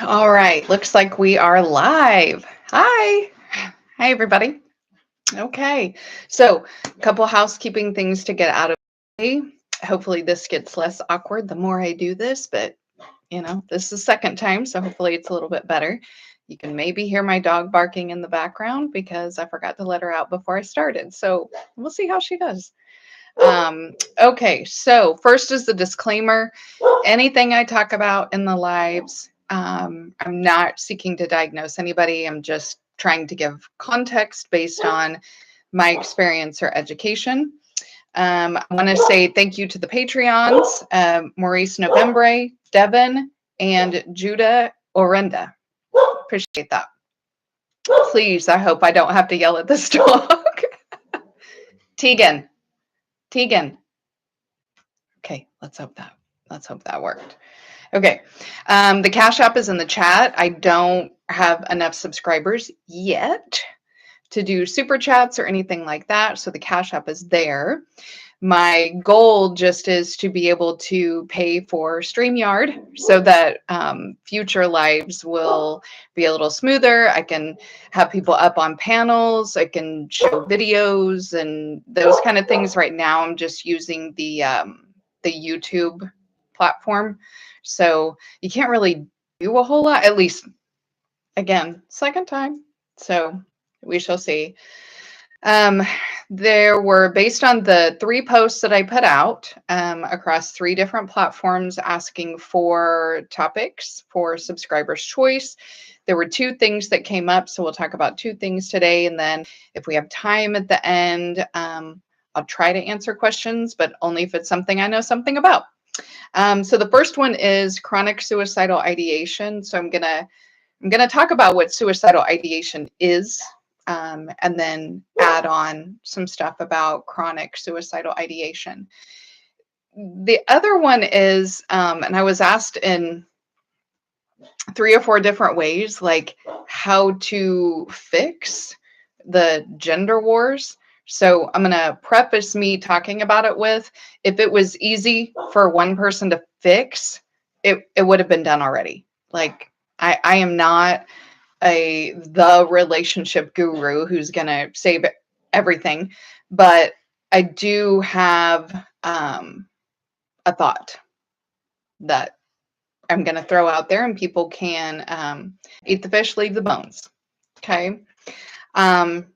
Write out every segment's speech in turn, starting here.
All right, looks like we are live. Hi. Hi, everybody. Okay, so a couple housekeeping things to get out of the way. Hopefully this gets less awkward the more I do this, but this is the second time, so hopefully it's a little bit better. You can maybe hear my dog barking in the background because I forgot to let her out before I started. So we'll see how she does. Okay, so first is the disclaimer. Anything I talk about in the lives, I'm not seeking to diagnose anybody. I'm just trying to give context based on my experience or education. I want to say thank you to the Patreons, Maurice Novembre, Devin, and Judah Orenda. Appreciate that. Please, I hope I don't have to yell at this dog. Tegan. Tegan. Okay, let's hope that worked. Okay, the Cash App is in the chat. I don't have enough subscribers yet to do super chats or anything like that, so the Cash App is there. My goal just is to be able to pay for StreamYard so that future lives will be a little smoother. I can have people up on panels. I can show videos and those kind of things. Right now, I'm just using the YouTube platform, so you can't really do a whole lot. At least, again, second time. So we shall see. There were, based on the 3 posts that I put out across 3 different platforms asking for topics for subscribers' choice, there were 2 things that came up. So we'll talk about 2 things today. And then if we have time at the end, I'll try to answer questions, but only if it's something I know something about. So the first one is chronic suicidal ideation. So I'm gonna talk about what suicidal ideation is, and then add on some stuff about chronic suicidal ideation. The other one is, and I was asked in 3 or 4 different ways, like how to fix the gender wars. So I'm going to preface me talking about it with, if it was easy for one person to fix, it would have been done already. Like I am not the relationship guru who's going to save everything, but I do have a thought that I'm going to throw out there, and people can eat the fish, leave the bones. Okay.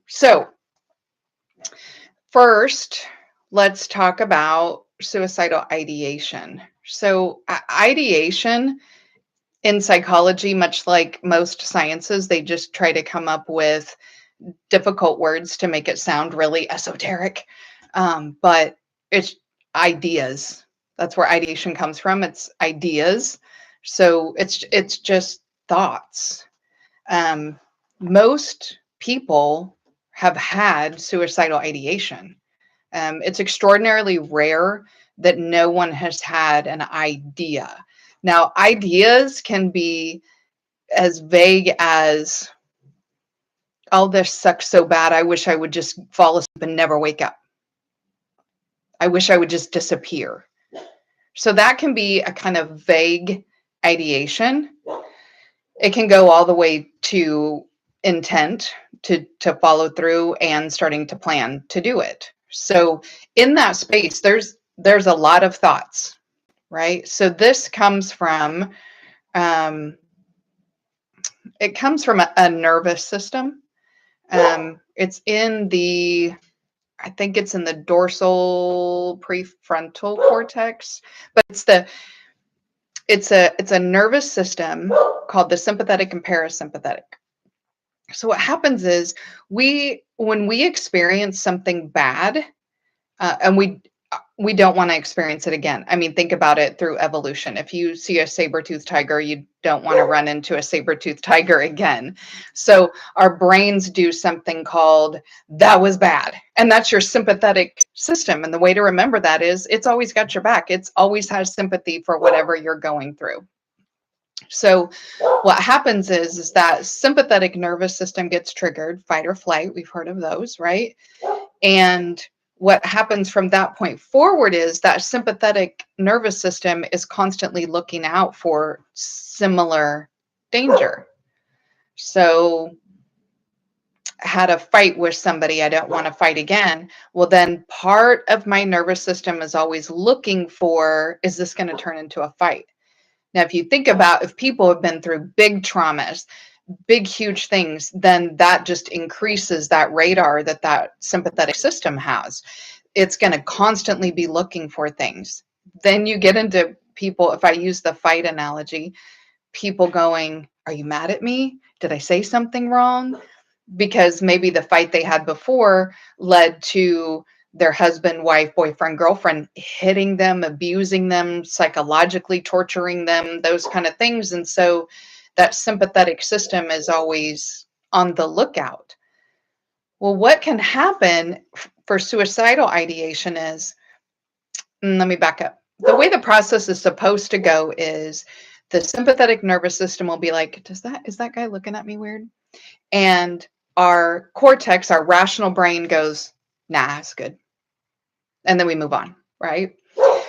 So first, let's talk about suicidal ideation. So ideation in psychology, much like most sciences, they just try to come up with difficult words to make it sound really esoteric. But it's ideas. That's where ideation comes from. It's ideas. So it's just thoughts. Most people have had suicidal ideation. It's extraordinarily rare that no one has had an idea. Now, ideas can be as vague as, oh, this sucks so bad. I wish I would just fall asleep and never wake up. I wish I would just disappear. So that can be a kind of vague ideation. It can go all the way to intent, to follow through and starting to plan to do it. So in that space, there's a lot of thoughts, right? So this comes from it comes from a nervous system. It's in the, I think it's in the dorsal prefrontal cortex, but it's a nervous system called the sympathetic and parasympathetic. So what happens is when we experience something bad, and we don't want to experience it again. I mean, think about it through evolution. If you see a saber-toothed tiger, you don't want to run into a saber-toothed tiger again. So our brains do something called, that was bad. And that's your sympathetic system. And the way to remember that is it's always got your back. It's always has sympathy for whatever you're going through. So what happens is that sympathetic nervous system gets triggered, fight or flight. We've heard of those, right? And what happens from that point forward is that sympathetic nervous system is constantly looking out for similar danger. So had a fight with somebody I don't want to fight again. Well, then part of my nervous system is always looking for, is this going to turn into a fight? Now, if you think about if people have been through big traumas, big, huge things, then that just increases that radar that that sympathetic system has. It's going to constantly be looking for things. Then you get into people, if I use the fight analogy, people going, are you mad at me? Did I say something wrong? Because maybe the fight they had before led to their husband, wife, boyfriend, girlfriend hitting them, abusing them, psychologically torturing them, those kind of things. And so that sympathetic system is always on the lookout. Well, what can happen for suicidal ideation is, let me back up. The way the process is supposed to go is the sympathetic nervous system will be like, is that guy looking at me weird? And our cortex, our rational brain goes, nah, it's good. And then we move on, right?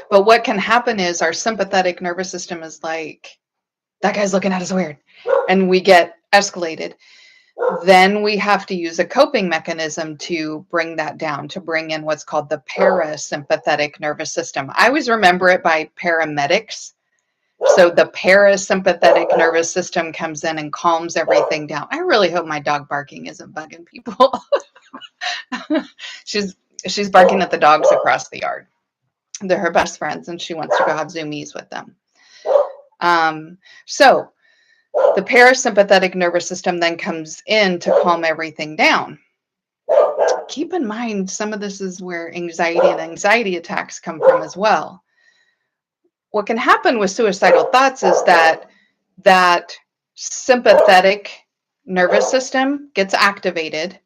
But what can happen is our sympathetic nervous system is like, that guy's looking at us weird. And we get escalated. Then we have to use a coping mechanism to bring that down, to bring in what's called the parasympathetic nervous system. I always remember it by paramedics. So the parasympathetic nervous system comes in and calms everything down. I really hope my dog barking isn't bugging people. she's barking at the dogs across the yard. They're her best friends, and she wants to go have Zoomies with them. So the parasympathetic nervous system then comes in to calm everything down. Keep in mind, some of this is where anxiety and anxiety attacks come from as well. What can happen with suicidal thoughts is that sympathetic nervous system gets activated,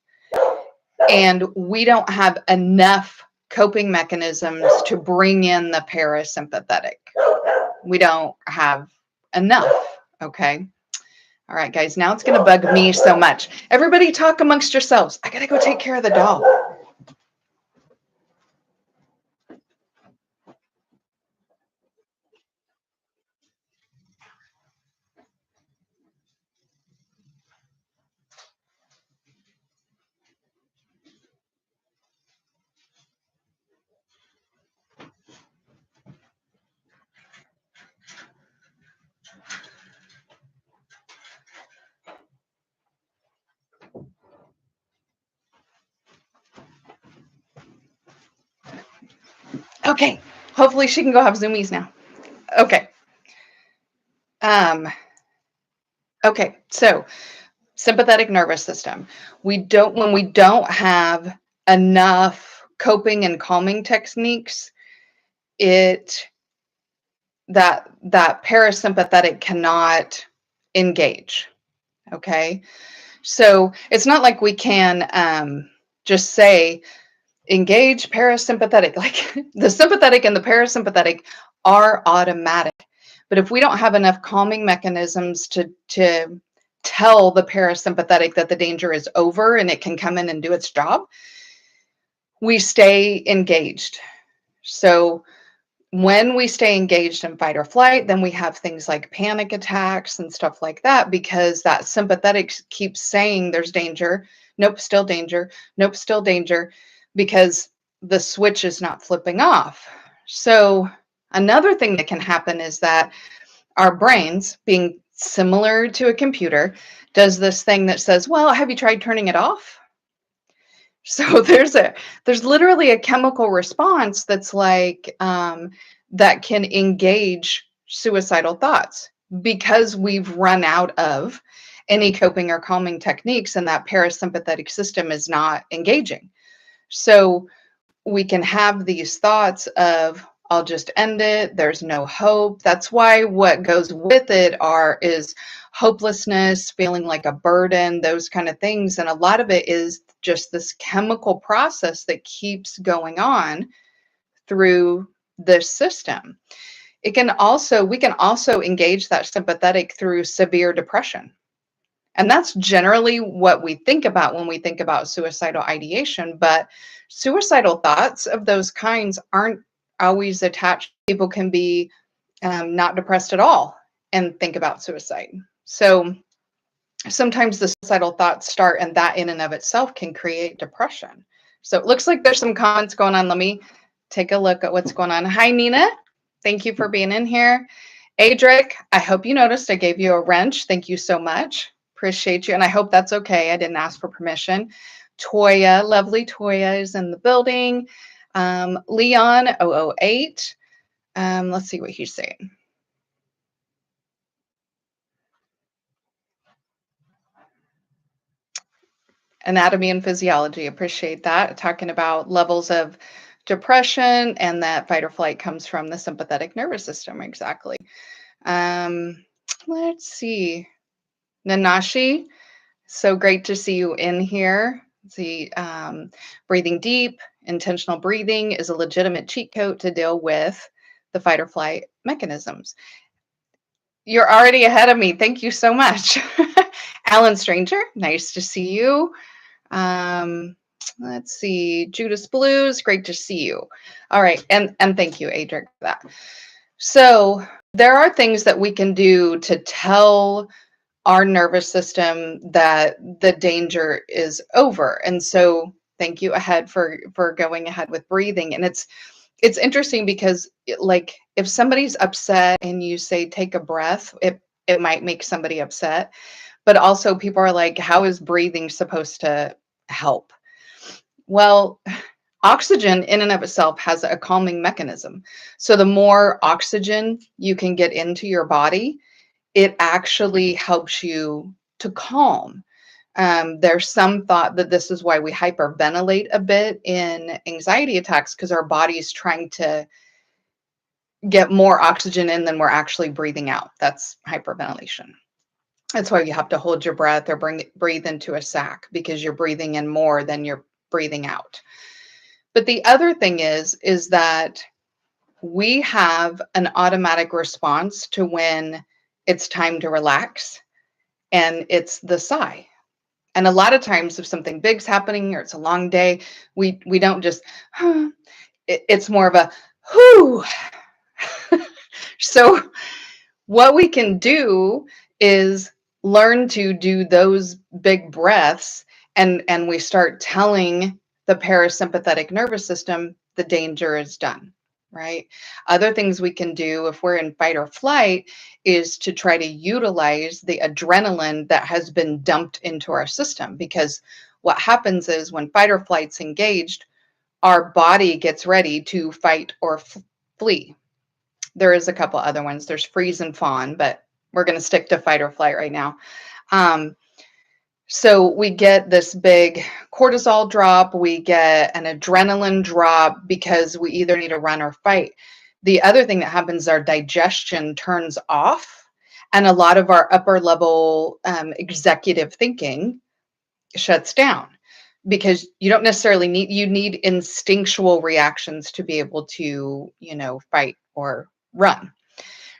and we don't have enough coping mechanisms to bring in the parasympathetic. We don't have enough, okay? All right, guys, now it's going to bug me so much. Everybody talk amongst yourselves. I got to go take care of the dog. Okay, hopefully she can go have Zoomies now. Okay. Okay, so sympathetic nervous system. When we don't have enough coping and calming techniques, that parasympathetic cannot engage. Okay, so it's not like we can just say engage parasympathetic. Like the sympathetic and the parasympathetic are automatic. But if we don't have enough calming mechanisms to tell the parasympathetic that the danger is over and it can come in and do its job, we stay engaged. So when we stay engaged in fight or flight, then we have things like panic attacks and stuff like that, because that sympathetic keeps saying there's danger. Nope, still danger. Nope, still danger, because the switch is not flipping off. So another thing that can happen is that our brains, being similar to a computer, does this thing that says, well, have you tried turning it off? So there's literally a chemical response that's like that can engage suicidal thoughts, because we've run out of any coping or calming techniques, and that parasympathetic system is not engaging. So we can have these thoughts of, I'll just end it. There's no hope. That's why what goes with it is hopelessness, feeling like a burden, those kind of things. And a lot of it is just this chemical process that keeps going on through this system. We can also engage that sympathetic through severe depression. And that's generally what we think about when we think about suicidal ideation. But suicidal thoughts of those kinds aren't always attached. People can be not depressed at all and think about suicide. So sometimes the suicidal thoughts start, and that in and of itself can create depression. So it looks like there's some comments going on. Let me take a look at what's going on. Hi, Nina. Thank you for being in here. Adric, I hope you noticed I gave you a wrench. Thank you so much. Appreciate you. And I hope that's okay. I didn't ask for permission. Toya, lovely Toya is in the building. Leon 008. Let's see what he's saying. Anatomy and physiology. Appreciate that. Talking about levels of depression, and that fight or flight comes from the sympathetic nervous system. Exactly. Let's see. Nanashi, so great to see you in here. See, breathing deep, intentional breathing is a legitimate cheat code to deal with the fight or flight mechanisms. You're already ahead of me. Thank you so much. Alan Stranger, nice to see you. Let's see, Judas Blues, great to see you. All right, and thank you, Adric, for that. So there are things that we can do to tell our nervous system that the danger is over. And so thank you ahead for going ahead with breathing. And it's interesting because like if somebody's upset and you say take a breath, it might make somebody upset. But also people are like, how is breathing supposed to help? Well, oxygen in and of itself has a calming mechanism. So the more oxygen you can get into your body, it actually helps you to calm. There's some thought that this is why we hyperventilate a bit in anxiety attacks, because our body's trying to get more oxygen in than we're actually breathing out. That's hyperventilation. That's why you have to hold your breath or breathe into a sac, because you're breathing in more than you're breathing out. But the other thing is that we have an automatic response to when it's time to relax, and it's the sigh. And a lot of times if something big's happening or it's a long day, we don't just, it's more of a, whoo. So what we can do is learn to do those big breaths, and we start telling the parasympathetic nervous system the danger is done, right? Other things we can do if we're in fight or flight is to try to utilize the adrenaline that has been dumped into our system, because what happens is when fight or flight's engaged, our body gets ready to fight or flee. There is a couple other ones. There's freeze and fawn, but we're going to stick to fight or flight right now. So we get this big cortisol drop, we get an adrenaline drop because we either need to run or fight. The other thing that happens is our digestion turns off, and a lot of our upper level executive thinking shuts down, because you don't necessarily need instinctual reactions to be able to, fight or run.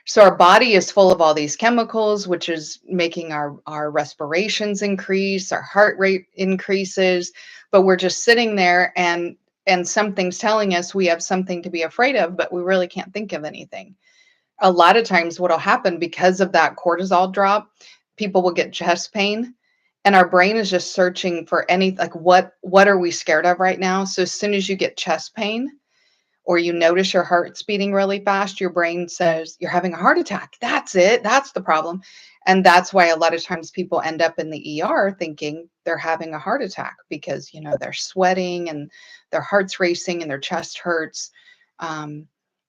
So our body is full of all these chemicals, which is making our respirations increase, our heart rate increases, but we're just sitting there, and something's telling us we have something to be afraid of, but we really can't think of anything. A lot of times what'll happen because of that cortisol drop, people will get chest pain, and our brain is just searching for like what are we scared of right now? So as soon as you get chest pain, or you notice your heart's beating really fast, your brain says you're having a heart attack. That's it. That's the problem. And that's why a lot of times people end up in the ER thinking they're having a heart attack, because, they're sweating and their heart's racing and their chest hurts,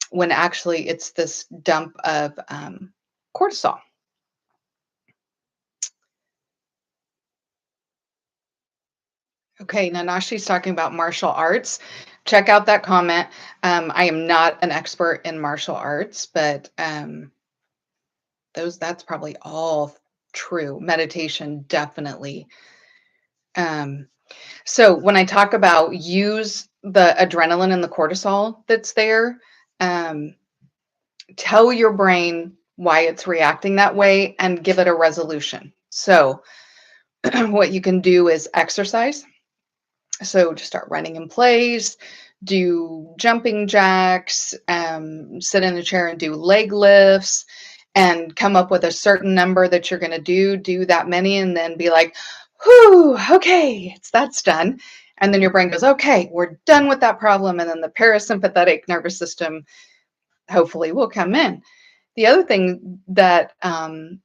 when actually it's this dump of cortisol. Okay, Nanashi's talking about martial arts. Check out that comment. I am not an expert in martial arts, but that's probably all true. Meditation, definitely. So when I talk about use the adrenaline and the cortisol that's there, tell your brain why it's reacting that way and give it a resolution. So what you can do is exercise. So just start running in place, do jumping jacks, sit in a chair and do leg lifts, and come up with a certain number that you're going to do that many, and then be like, whew, okay, that's done. And then your brain goes, okay, we're done with that problem. And then the parasympathetic nervous system hopefully will come in. The other thing that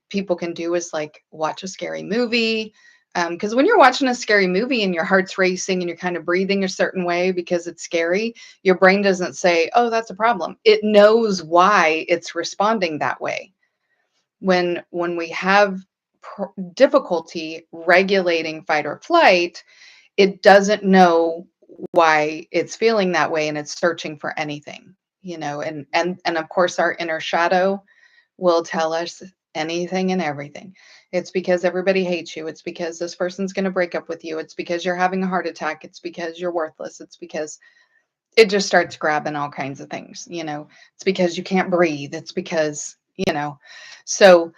people can do is like watch a scary movie. Because when you're watching a scary movie and your heart's racing and you're kind of breathing a certain way because it's scary, your brain doesn't say, oh, that's a problem. It knows why it's responding that way. When we have difficulty regulating fight or flight, it doesn't know why it's feeling that way, and it's searching for anything, and of course our inner shadow will tell us anything and everything. It's because everybody hates you. It's because this person's going to break up with you. It's because you're having a heart attack. It's because you're worthless. It's because it just starts grabbing all kinds of things. It's because you can't breathe. It's because, so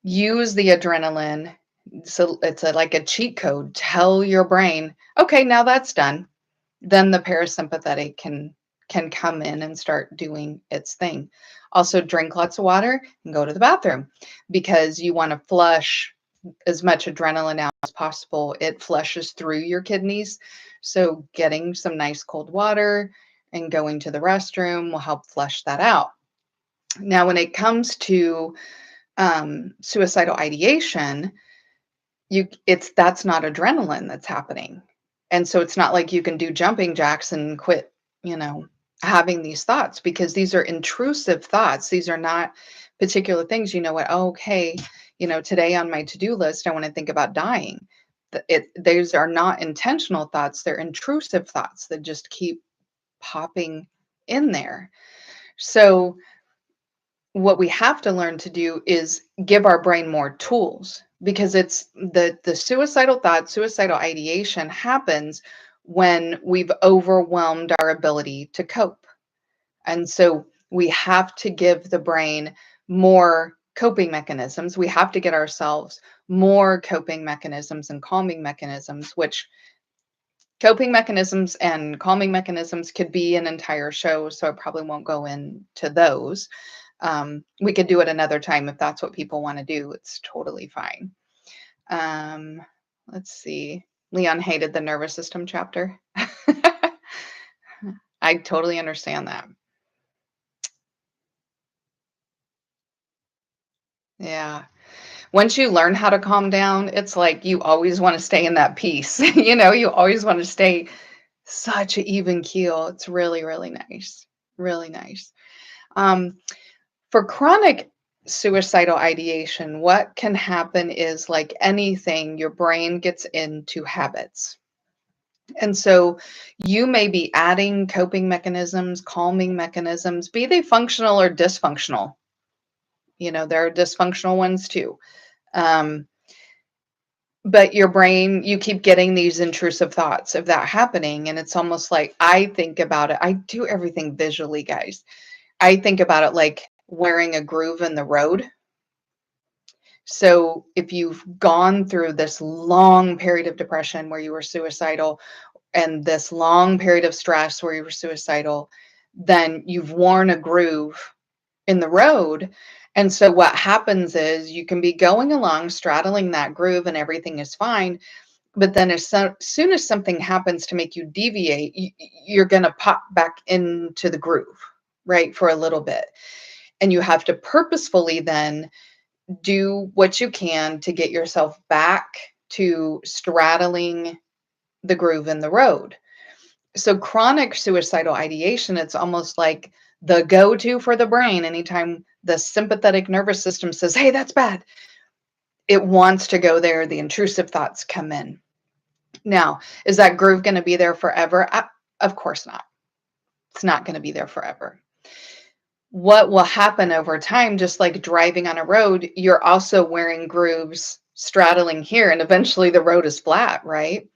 use the adrenaline. So it's like a cheat code. Tell your brain, okay, now that's done. Then the parasympathetic can come in and start doing its thing. Also, drink lots of water and go to the bathroom, because you want to flush as much adrenaline out as possible. It flushes through your kidneys. So getting some nice cold water and going to the restroom will help flush that out. Now, when it comes to suicidal ideation, that's not adrenaline that's happening. And so it's not like you can do jumping jacks and quit, having these thoughts, because these are intrusive thoughts. These are not particular things. You know what? Oh, okay. Today on my to-do list, I want to think about dying. Those are not intentional thoughts. They're intrusive thoughts that just keep popping in there. So what we have to learn to do is give our brain more tools, because it's the suicidal thought, suicidal ideation happens when we've overwhelmed our ability to cope. And so we have to give the brain more coping mechanisms. We have to get ourselves more coping mechanisms and calming mechanisms, which coping mechanisms and calming mechanisms could be an entire show. So I probably won't go into those. We could do it another time if that's what people want to do. It's totally fine. Let's see. Leon hated the nervous system chapter. I totally understand that. Yeah. Once you learn how to calm down, it's like you always want to stay in that peace. You always want to stay such an even keel. It's really, really nice. Really nice. Um, for chronic suicidal ideation, what can happen is, like anything, your brain gets into habits. And so you may be adding coping mechanisms, calming mechanisms, be they functional or dysfunctional. There are dysfunctional ones too. Um, but your brain, you keep getting these intrusive thoughts of that happening. And it's almost like, I think about it. I do everything visually, guys. I think about it like wearing a groove in the road. So if you've gone through this long period of depression where you were suicidal, and this long period of stress where you were suicidal, then you've worn a groove in the road. And so what happens is you can be going along, straddling that groove, and everything is fine. But then as soon as something happens to make you deviate, you're going to pop back into the groove, right, for a little bit. And you have to purposefully then do what you can to get yourself back to straddling the groove in the road. So chronic suicidal ideation, it's almost like the go-to for the brain. Anytime the sympathetic nervous system says, hey, that's bad, it wants to go there. The intrusive thoughts come in. Now, is that groove going to be there forever? Of course not. It's not going to be there forever. What will happen over time, just like driving on a road, you're also wearing grooves straddling here, and eventually the road is flat, right?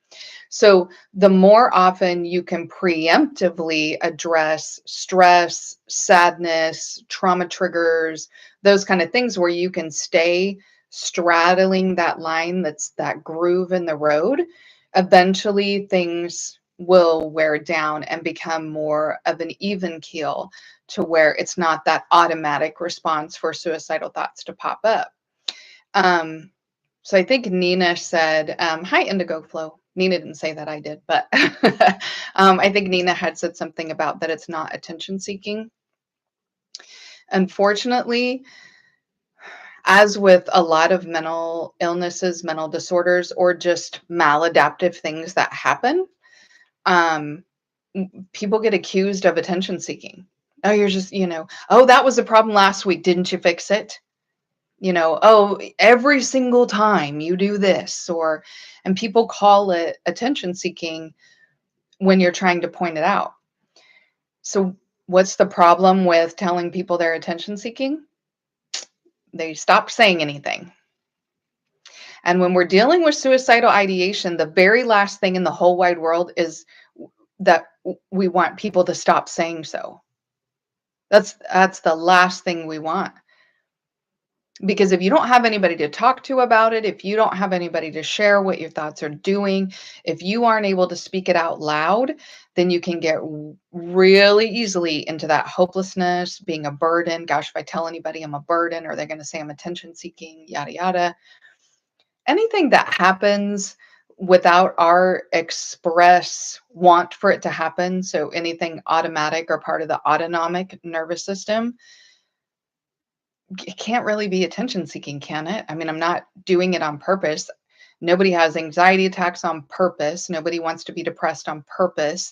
So the more often you can preemptively address stress, sadness, trauma triggers, those kind of things, where you can stay straddling that line, that's that groove in the road, eventually things will wear down and become more of an even keel to where it's not that automatic response for suicidal thoughts to pop up. So I think Nina said, hi, Indigo Flow. Nina didn't say that, I did, but I think Nina had said something about that it's not attention seeking. Unfortunately, as with a lot of mental illnesses, mental disorders, or just maladaptive things that happen, um, people get accused of attention seeking. Oh, you're just, oh, that was a problem last week. Didn't you fix it? Oh, every single time you do this, and people call it attention seeking when you're trying to point it out. So what's the problem with telling people they're attention seeking? They stop saying anything. And when we're dealing with suicidal ideation, the very last thing in the whole wide world is that we want people to stop saying so. That's the last thing we want. Because if you don't have anybody to talk to about it, if you don't have anybody to share what your thoughts are doing, if you aren't able to speak it out loud, then you can get really easily into that hopelessness, being a burden. Gosh, if I tell anybody I'm a burden, or they're going to say I'm attention seeking, yada, yada. Anything that happens without our express want for it to happen, so anything automatic or part of the autonomic nervous system, it can't really be attention seeking, can it? I mean, I'm not doing it on purpose. Nobody has anxiety attacks on purpose. Nobody wants to be depressed on purpose.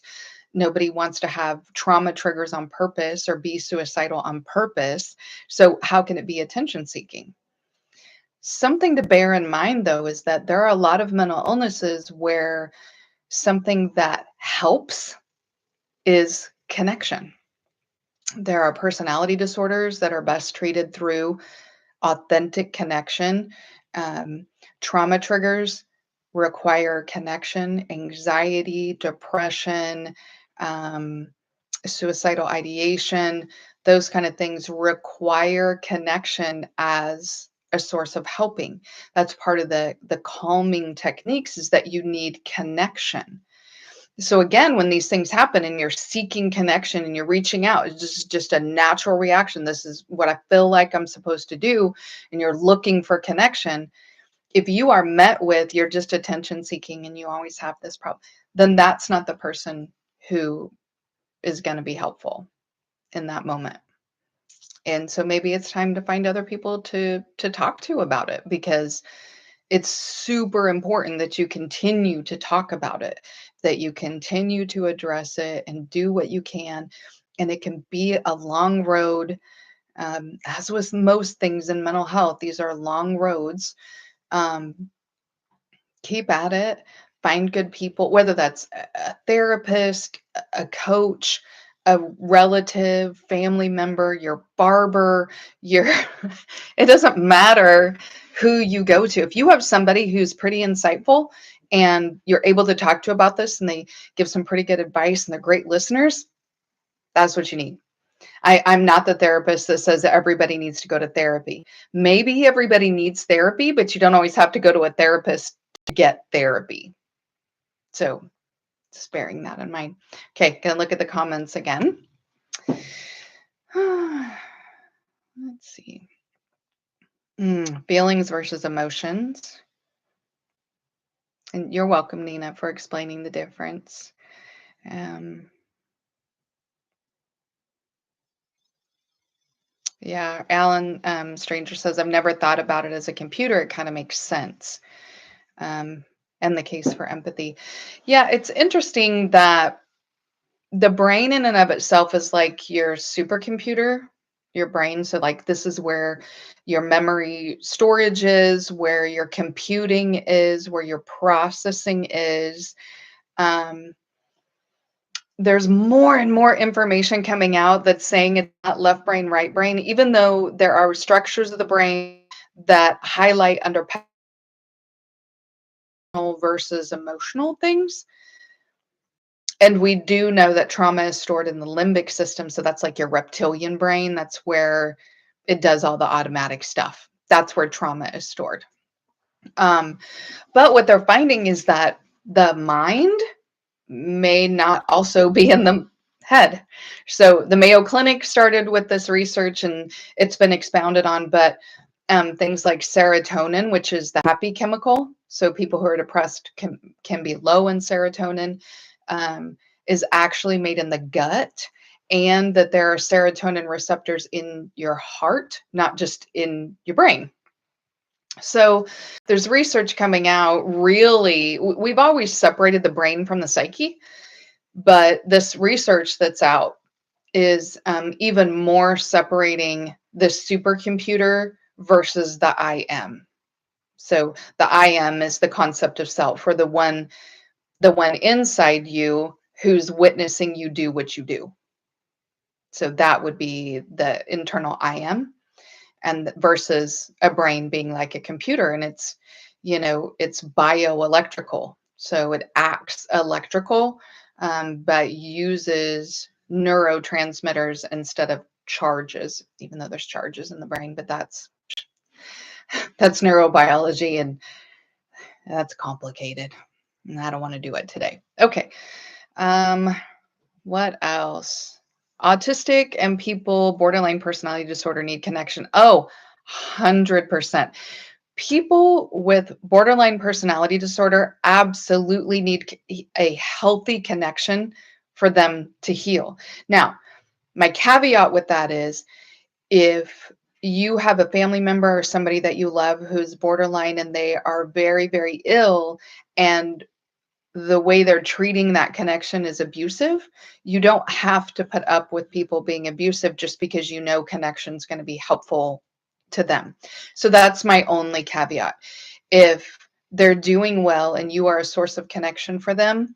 Nobody wants to have trauma triggers on purpose or be suicidal on purpose. So how can it be attention seeking? Something to bear in mind, though, is that there are a lot of mental illnesses where something that helps is connection. There are personality disorders that are best treated through authentic connection. Um, Trauma triggers require connection, anxiety, depression, um, suicidal ideation, those kind of things require connection as a source of helping. That's part of the calming techniques, is that you need connection. So again, when these things happen and you're seeking connection and you're reaching out, it's just a natural reaction. This is what I feel like I'm supposed to do, and you're looking for connection. If you are met with you're just attention seeking and you always have this problem, then that's not the person who is going to be helpful in that moment. And so maybe it's time to find other people to talk to about it, because it's super important that you continue to talk about it, that you continue to address it and do what you can. And it can be a long road. As with most things in mental health, these are long roads. Keep at it. Find good people, whether that's a therapist, a coach, a relative, family member, your barber, your it doesn't matter who you go to. If you have somebody who's pretty insightful and you're able to talk to about this and they give some pretty good advice and they're great listeners, that's what you need. I'm not the therapist that says that everybody needs to go to therapy. Maybe everybody needs therapy, but you don't always have to go to a therapist to get therapy. So just bearing that in mind. Okay, gonna look at the comments again. Let's see. Feelings versus emotions. And you're welcome, Nina, for explaining the difference. Yeah, Alan Stranger says, I've never thought about it as a computer. It kind of makes sense. And the case for empathy. Yeah, it's interesting that the brain in and of itself is like your supercomputer, your brain. So like this is where your memory storage is, where your computing is, where your processing is. There's more and more information coming out that's saying it's not left brain, right brain, even though there are structures of the brain that highlight under versus emotional things. And we do know that trauma is stored in the limbic system. So that's like your reptilian brain. That's where it does all the automatic stuff. That's where trauma is stored. But what they're finding is that the mind may not also be in the head. So the Mayo Clinic started with this research and it's been expounded on, but things like serotonin, which is the happy chemical. So people who are depressed can be low in serotonin, um, is actually made in the gut, and that there are serotonin receptors in your heart, not just in your brain. So there's research coming out really, we've always separated the brain from the psyche, but this research that's out is even more separating the supercomputer versus the I am. So the I am is the concept of self, or the one inside you who's witnessing you do what you do. So that would be the internal I am, and versus a brain being like a computer, and it's, it's bioelectrical. So it acts electrical, but uses neurotransmitters instead of charges, even though there's charges in the brain, but that's neurobiology, and that's complicated. And I don't want to do it today. Okay. Um, what else? Autistic and people borderline personality disorder need connection. Oh, 100%. People with borderline personality disorder absolutely need a healthy connection for them to heal. Now, my caveat with that is, if you have a family member or somebody that you love who's borderline and they are very, very ill, and the way they're treating that connection is abusive, you don't have to put up with people being abusive just because you know connection's going to be helpful to them. So that's my only caveat. If they're doing well and you are a source of connection for them,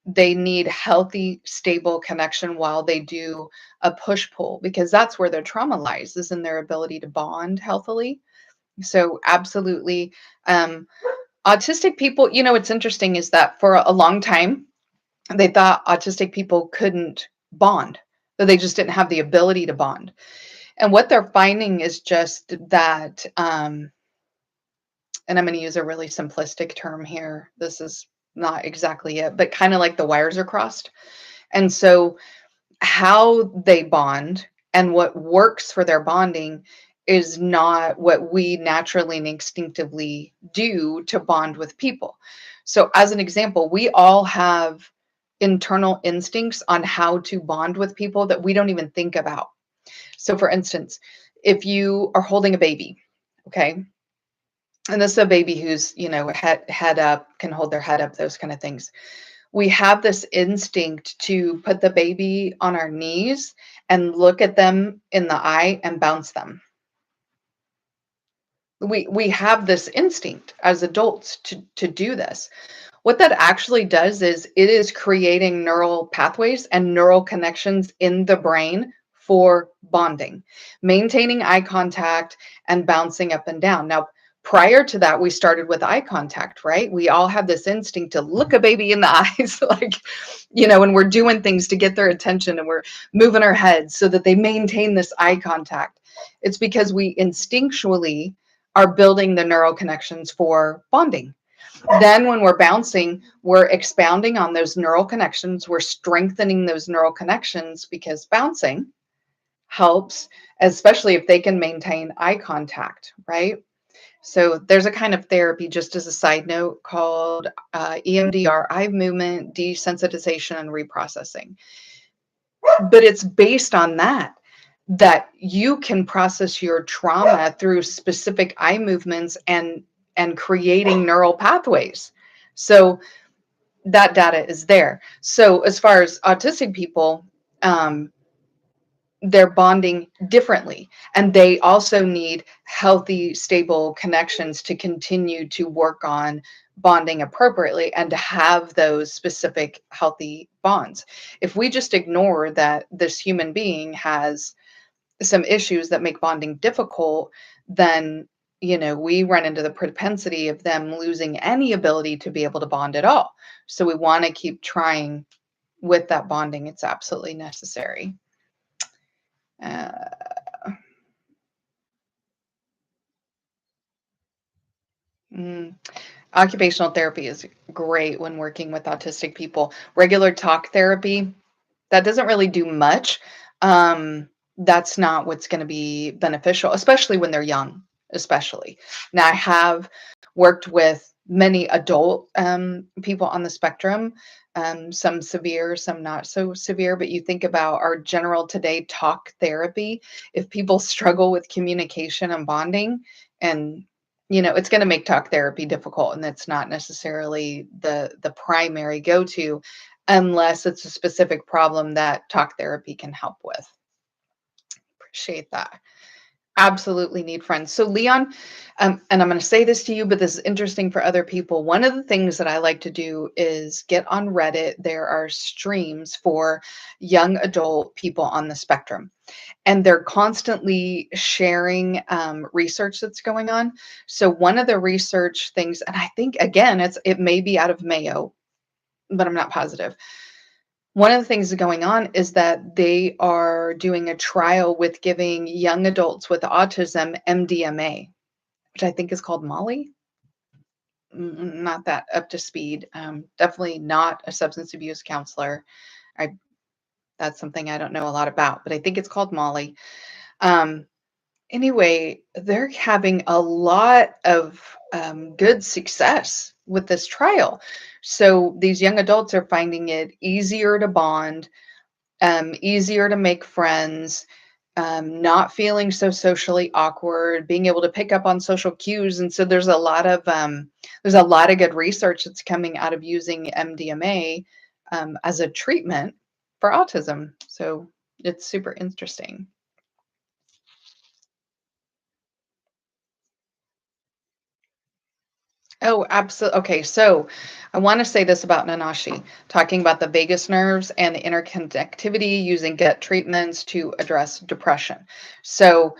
they need healthy, stable connection while they do a push pull, because that's where their trauma lies, is in their ability to bond healthily. So absolutely. Autistic people, what's interesting is that for a long time, they thought autistic people couldn't bond, that they just didn't have the ability to bond. And what they're finding is just that, and I'm going to use a really simplistic term here. This is not exactly it, but kind of like the wires are crossed. And so how they bond and what works for their bonding is not what we naturally and instinctively do to bond with people. So, as an example, we all have internal instincts on how to bond with people that we don't even think about. So, for instance, if you are holding a baby, okay, and this is a baby who's, head up, can hold their head up, those kind of things, we have this instinct to put the baby on our knees and look at them in the eye and bounce them. We have this instinct as adults to do this. What that actually does is it is creating neural pathways and neural connections in the brain for bonding, maintaining eye contact and bouncing up and down. Now, prior to that, we started with eye contact, right? We all have this instinct to look a baby in the eyes, like, and we're doing things to get their attention and we're moving our heads so that they maintain this eye contact. It's because we instinctually are building the neural connections for bonding. Then when we're bouncing, we're expounding on those neural connections. We're strengthening those neural connections because bouncing helps, especially if they can maintain eye contact, right? So there's a kind of therapy, just as a side note, called EMDR, eye movement desensitization and reprocessing. But it's based on that you can process your trauma through specific eye movements and creating neural pathways. So that data is there. So as far as autistic people, they're bonding differently, and they also need healthy, stable connections to continue to work on bonding appropriately and to have those specific healthy bonds. If we just ignore that this human being has some issues that make bonding difficult, then we run into the propensity of them losing any ability to be able to bond at all. So we want to keep trying with that bonding. It's absolutely necessary. Uh, mm, Occupational therapy is great when working with autistic people. Regular talk therapy, that doesn't really do much. That's not what's going to be beneficial, especially when they're young, especially. Now, I have worked with many adult people on the spectrum, some severe, some not so severe. But you think about our general today talk therapy, if people struggle with communication and bonding, and it's going to make talk therapy difficult, and that's not necessarily the primary go-to unless it's a specific problem that talk therapy can help with. Appreciate that. Absolutely need friends. So, Leon, and I'm going to say this to you, but this is interesting for other people. One of the things that I like to do is get on Reddit. There are streams for young adult people on the spectrum, and they're constantly sharing research that's going on. So, one of the research things, and I think again, it may be out of Mayo, but I'm not positive. One of the things going on is that they are doing a trial with giving young adults with autism MDMA, which I think is called Molly. Not that up to speed. Definitely not a substance abuse counselor. I That's something I don't know a lot about, but I think it's called Molly. Um, anyway, they're having a lot of good success with this trial. So these young adults are finding it easier to bond, easier to make friends, not feeling so socially awkward, being able to pick up on social cues. And so there's a lot of good research that's coming out of using MDMA as a treatment for autism. So it's super interesting. Oh, absolutely. Okay, so I want to say this about Nanashi, talking about the vagus nerves and the interconnectivity using gut treatments to address depression. So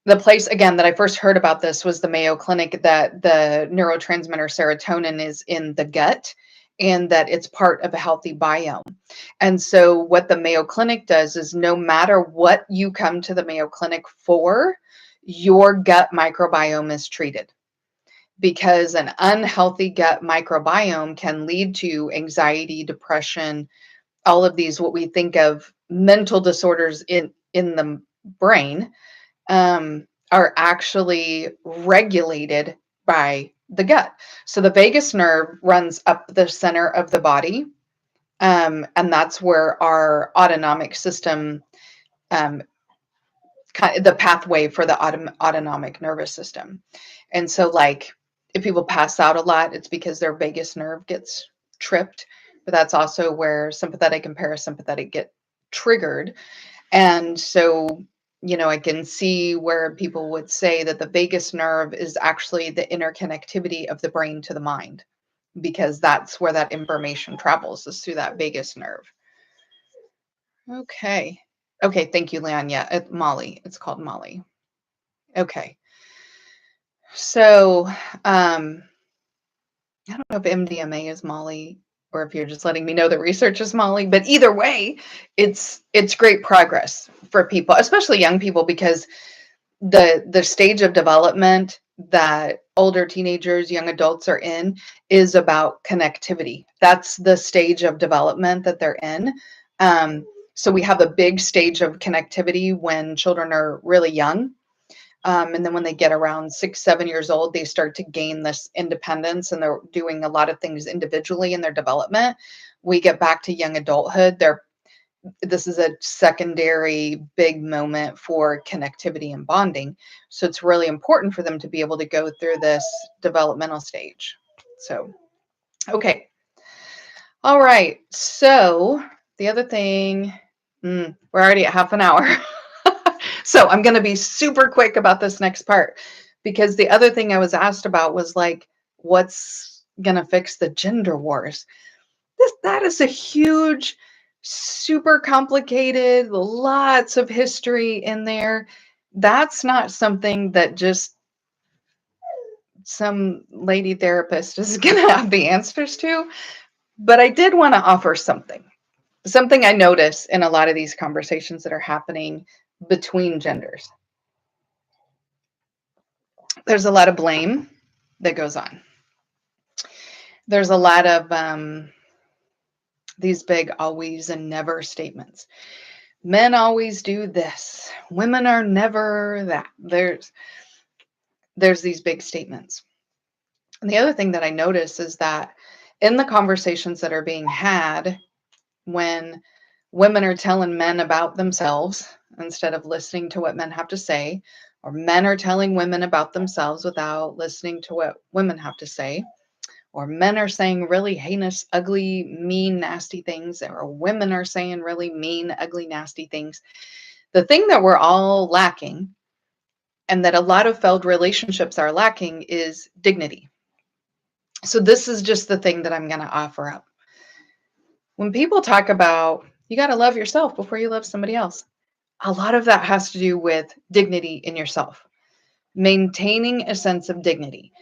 the place again that I first heard about this was the Mayo Clinic, that the neurotransmitter serotonin is in the gut and that it's part of a healthy biome. And so what the Mayo Clinic does is no matter what you come to the Mayo Clinic for, your gut microbiome is treated, because an unhealthy gut microbiome can lead to anxiety, depression, all of these what we think of mental disorders in the brain, are actually regulated by the gut. So the vagus nerve runs up the center of the body, and that's where our autonomic system, um, the pathway for the autonomic nervous system. And so, like, if people pass out a lot, it's because their vagus nerve gets tripped, but that's also where sympathetic and parasympathetic get triggered. And so, I can see where people would say that the vagus nerve is actually the interconnectivity of the brain to the mind, because that's where that information travels, is through that vagus nerve. Okay. Okay. Thank you, Leon. Yeah. Molly. It's called Molly. Okay. So, I don't know if MDMA is Molly or if you're just letting me know the research is Molly, but either way, it's great progress for people, especially young people, because the stage of development that older teenagers, young adults are in is about connectivity. That's the stage of development that they're in. So we have a big stage of connectivity when children are really young. And then when they get around 6, 7 years old, they start to gain this independence and they're doing a lot of things individually in their development. We get back to young adulthood. This is a secondary big moment for connectivity and bonding. So it's really important for them to be able to go through this developmental stage. So, okay. All right. So the other thing, we're already at half an hour. So I'm going to be super quick about this next part, because the other thing I was asked about was like, what's going to fix the gender wars? That is a huge, super complicated, lots of history in there. That's not something that just some lady therapist is going to have the answers to. But I did want to offer something I notice in a lot of these conversations that are happening between genders. There's a lot of blame that goes on. There's a lot of these big always and never statements. Men always do this. Women are never that. There's these big statements. And the other thing that I notice is that in the conversations that are being had, when women are telling men about themselves instead of listening to what men have to say, or men are telling women about themselves without listening to what women have to say, or men are saying really heinous, ugly, mean, nasty things, or women are saying really mean, ugly, nasty things. The thing that we're all lacking, and that a lot of failed relationships are lacking, is dignity. So, this is just the thing that I'm going to offer up. When people talk about you got to love yourself before you love somebody else, a lot of that has to do with dignity in yourself, maintaining a sense of dignity,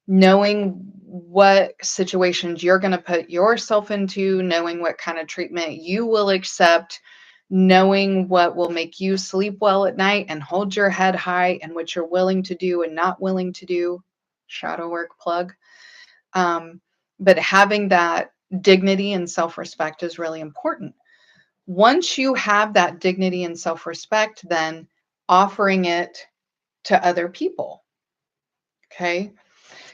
knowing what situations you're going to put yourself into, knowing what kind of treatment you will accept, knowing what will make you sleep well at night and hold your head high, and what you're willing to do and not willing to do. Shadow work plug. But having that dignity and self-respect is really important. Once you have that dignity and self-respect, then offering it to other people. Okay.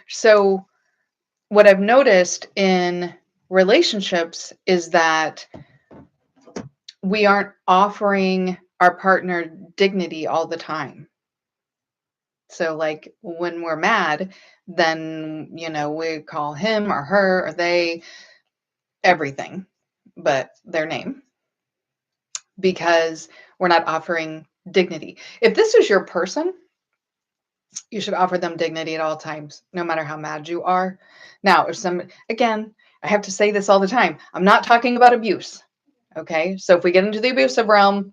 So what I've noticed in relationships is that we aren't offering our partner dignity all the time. So like when we're mad, then, we call him or her or they everything but their name, because we're not offering dignity. If this is your person, you should offer them dignity at all times, no matter how mad you are. Now, again, I have to say this all the time. I'm not talking about abuse. Okay. So if we get into the abusive realm,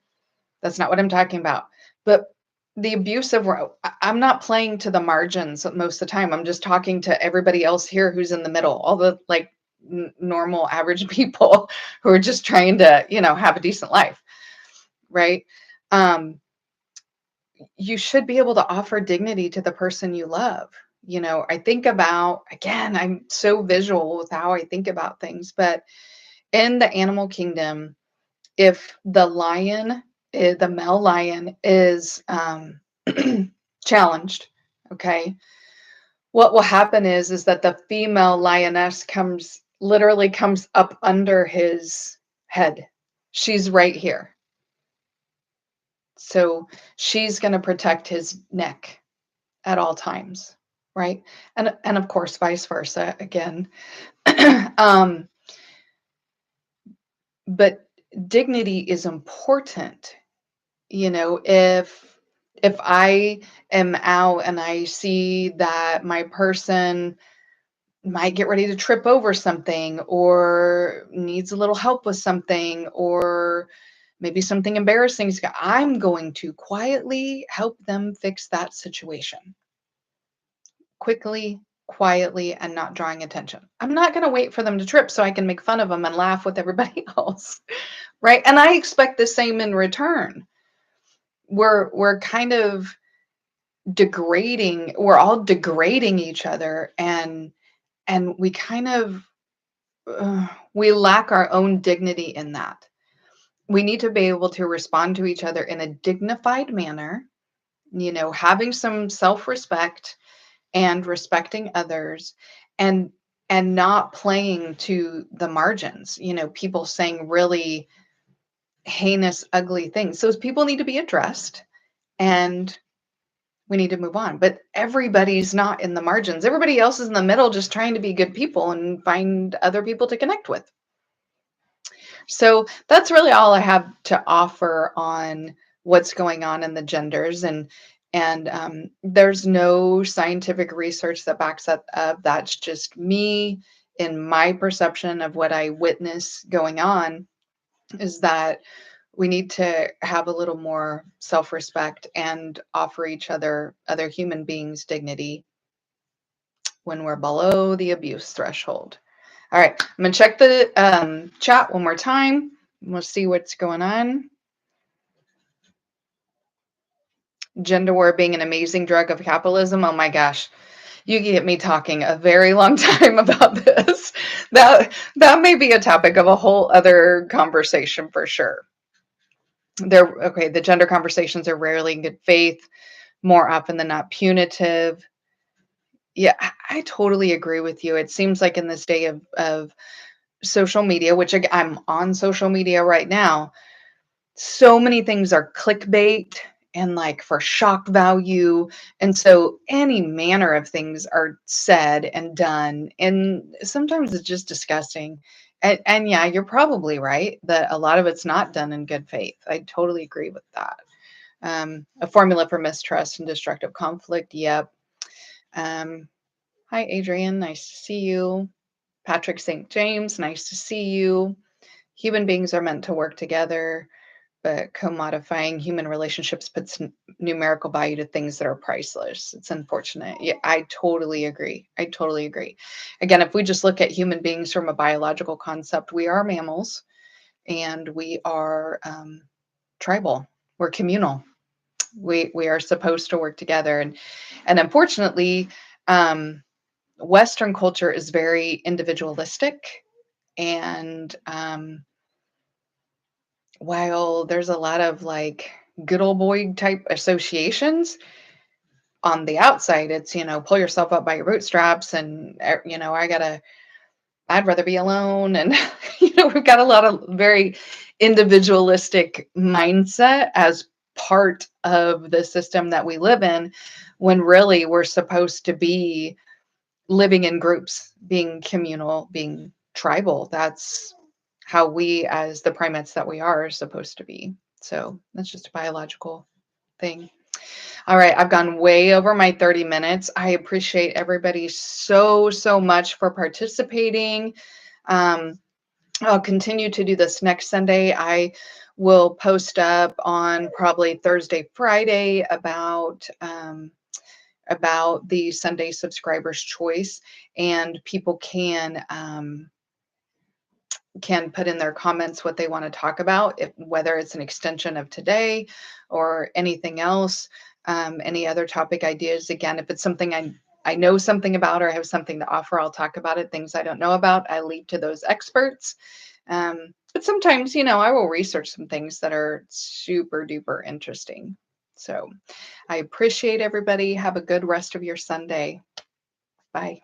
that's not what I'm talking about. But the abusive realm, I'm not playing to the margins most of the time. I'm just talking to everybody else here who's in the middle, all the like normal, average people who are just trying to, have a decent life. Right. You should be able to offer dignity to the person you love. I think about, again, I'm so visual with how I think about things, but in the animal kingdom, if the lion, the male lion is challenged, okay, what will happen is that the female lioness literally comes up under his head. She's right here. So she's going to protect his neck at all times, right? And of course, vice versa again. But dignity is important. If I am out and I see that my person might get ready to trip over something or needs a little help with something, or maybe something embarrassing, I'm going to quietly help them fix that situation. Quickly, quietly, and not drawing attention. I'm not going to wait for them to trip so I can make fun of them and laugh with everybody else, right? And I expect the same in return. We're kind of degrading. We're all degrading each other, and we kind of we lack our own dignity in that. We need to be able to respond to each other in a dignified manner, having some self-respect and respecting others, and not playing to the margins, people saying really heinous, ugly things. Those people need to be addressed, and we need to move on. But everybody's not in the margins. Everybody else is in the middle, just trying to be good people and find other people to connect with. So that's really all I have to offer on what's going on in the genders, and there's no scientific research that backs that up. That's just me in my perception of what I witness going on, is that we need to have a little more self-respect and offer other human beings dignity when we're below the abuse threshold. All right, I'm gonna check the chat one more time. We'll see what's going on. Gender war being an amazing drug of capitalism. Oh my gosh. You get me talking a very long time about this. That may be a topic of a whole other conversation for sure. The gender conversations are rarely in good faith, more often than not punitive. Yeah, I totally agree with you. It seems like in this day of social media, which I'm on social media right now, so many things are clickbait and like for shock value. And so any manner of things are said and done. And sometimes it's just disgusting. And yeah, you're probably right that a lot of it's not done in good faith. I totally agree with that. A formula for mistrust and destructive conflict. Yep. Um, Hi, Adrian. Nice to see you. Patrick St. James. Nice to see you. Human beings are meant to work together, but commodifying human relationships puts numerical value to things that are priceless. It's unfortunate. Yeah, I totally agree. I totally agree. Again, if we just look at human beings from a biological concept, we are mammals and we are tribal. We're communal. We are supposed to work together, and unfortunately, um, Western culture is very individualistic, and while there's a lot of like good old boy type associations, on the outside, it's, pull yourself up by your bootstraps and, I'd rather be alone. And, we've got a lot of very individualistic mindset as part of the system that we live in, when really we're supposed to be living in groups, being communal, being tribal. That's how we, as the primates that we are supposed to be. So that's just a biological thing. All right, I've gone way over my 30 minutes. I appreciate everybody so, so much for participating. Um, I'll continue to do this next Sunday. I will post up on probably Thursday, Friday about the Sunday subscribers choice, and people can put in their comments what they want to talk about, whether it's an extension of today or anything else, any other topic ideas. Again, if it's something I know something about or have something to offer, I'll talk about it. Things I don't know about, I leave to those experts. But sometimes, I will research some things that are super duper interesting. So I appreciate everybody. Have a good rest of your Sunday. Bye.